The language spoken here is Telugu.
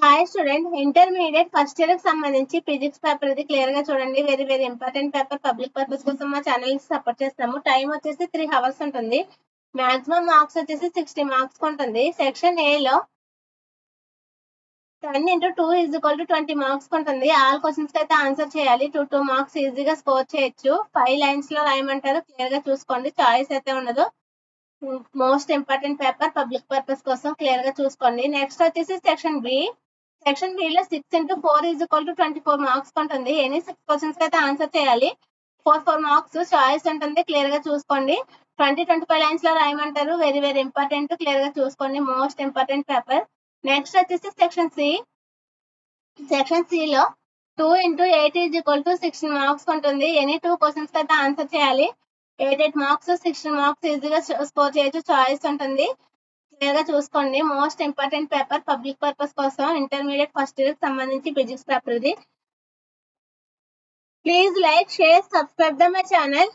Hi student, intermediate first year కి సంబంధించి ఫిజిక్స్ పేపర్ ఇది క్లియర్ గా చూడండి. Very very important paper. Public purpose కోసం మా ఛానల్ ని సపోర్ట్ చేస్తాము. టైం వచ్చేసి 3 hours ఉంటుంది. మాక్సిమం మార్క్స్ వచ్చేసి 60 మార్క్స్ ఉంటుంది. సెక్షన్ ఏ లో 10 into 2 is equal to 20 marks ఉంటుంది. ఆల్ క్వశ్చన్స్ కి అయితే ఆన్సర్ చేయాలి. 2 మార్క్స్ ఈజీగా స్కోర్ చేయొచ్చు. 5 లైన్స్ లో రాయమంటారు, క్లియర్ గా చూసుకోండి. చాయిస్ అయితే ఉండదు. Most important paper, public purpose కోసం క్లియర్ గా చూసుకోండి. నెక్స్ట్ వచ్చేసి సెక్షన్ బి. సెక్షన్ బి లో 6 into 4 is equal to 24 marks ఉంటుంది. ఎనీ 6 క్వశ్చన్స్ కి అయితే ఆన్సర్ చేయాలి. 4 మార్క్స్ చాయిస్ ఉంటుంది, క్లియర్ గా చూసుకోండి. 25 లైన్స్ లో రాయమంటారు. వెరీ వెరీ ఇంపార్టెంట్, క్లియర్ గా చూసుకోండి. Most important paper. నెక్స్ట్ వచ్చేసి సెక్షన్ సి. సెక్షన్ సి లో 2 into 8 is equal to 16 marks ఉంటుంది. ఎనీ 2 క్వశ్చన్స్ కి అయితే ఆన్సర్ చేయాలి. 8 మార్క్స్, 16 మార్క్స్ ఈజీగా స్కోర్ చేయొచ్చు. చాయిస్ ఉంటుంది, క్లియర్ గా చూసుకోండి. Most important paper, public purpose కోసం ఇంటర్మీడియట్ ఫస్ట్ ఇయర్ కి సంబంధించి ఫిజిక్స్ పేపర్ ఇది. Please like, share, subscribe the my channel.